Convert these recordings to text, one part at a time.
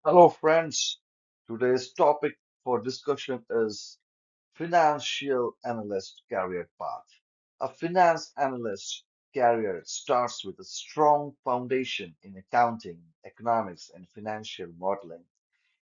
Hello, friends. Today's topic for discussion is financial analyst career path. A finance analyst career starts with a strong foundation in accounting, economics, and financial modeling.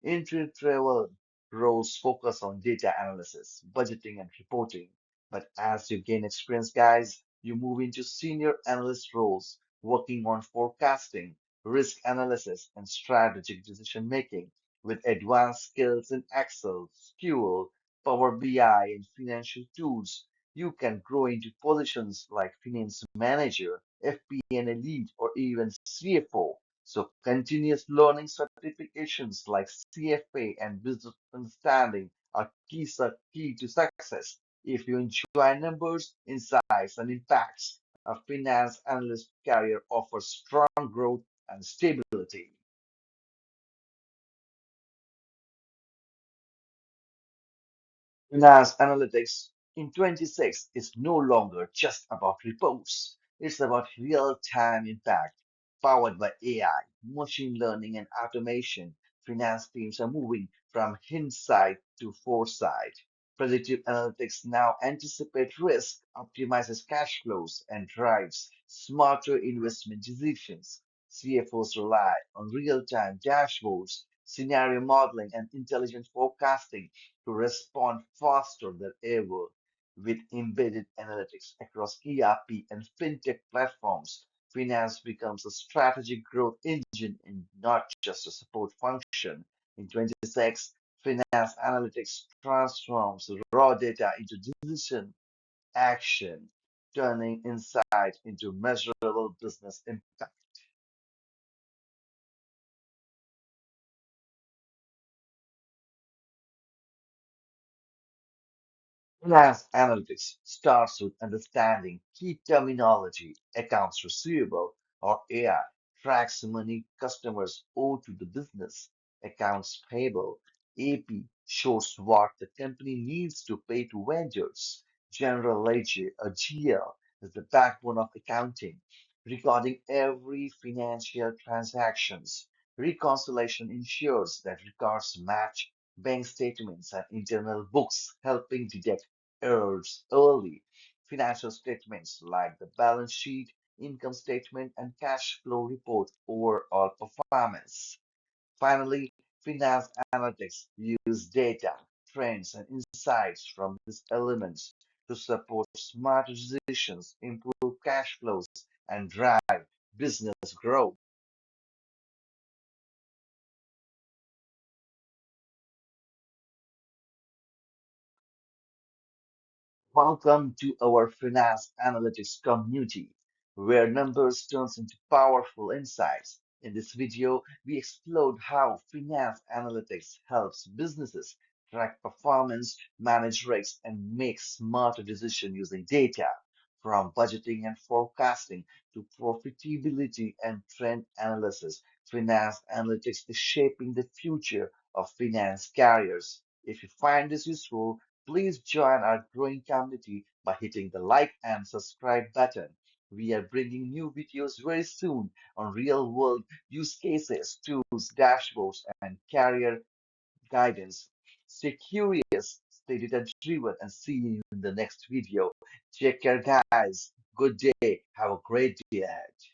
Entry-level roles focus on data analysis, budgeting, and reporting. But as you gain experience, guys, you move into senior analyst roles, working on forecasting, risk analysis, and strategic decision making. With advanced skills in Excel, SQL, Power BI, and financial tools, you can grow into positions like finance manager, FP&A lead, or even CFO. So continuous learning certifications like CFA and business understanding are key to success. If you enjoy numbers, insights, and impacts, a finance analyst career offers strong growth and stability. Finance analytics in 26 is no longer just about reports. It's about real-time impact powered by AI, machine learning, and automation. Finance teams are moving from hindsight to foresight. Predictive analytics now anticipate risk, optimizes cash flows, and drives smarter investment decisions. CFOs rely on real-time dashboards, scenario modeling, and intelligent forecasting to respond faster than ever. With embedded analytics across ERP and fintech platforms, finance becomes a strategic growth engine and not just a support function. In 26, finance analytics transforms raw data into decision action, turning insight into measurable business impact. Finance analytics starts with understanding key terminology. Accounts receivable or AR tracks money customers owe to the business. Accounts payable AP shows what the company needs to pay to vendors. General ledger or GL is the backbone of accounting, recording every financial transactions. Reconciliation ensures that records match bank statements and internal books, helping detect errors early. Financial statements like the balance sheet, income statement, and cash flow report overall performance. Finally, finance analytics use data, trends, and insights from these elements to support smarter decisions, improve cash flows, and drive business growth. Welcome to our finance analytics community, where numbers turns into powerful insights. In this video, we explored how finance analytics helps businesses track performance, manage risks, and make smarter decisions using data, from budgeting and forecasting to profitability and trend analysis. Finance analytics is shaping the future of finance careers. If you find this useful, please join our growing community by hitting the like and subscribe button. We are bringing new videos very soon on real world use cases, tools, dashboards, and career guidance. Stay curious, stay data driven, and see you in the next video. Take care, guys. Good day. Have a great day ahead.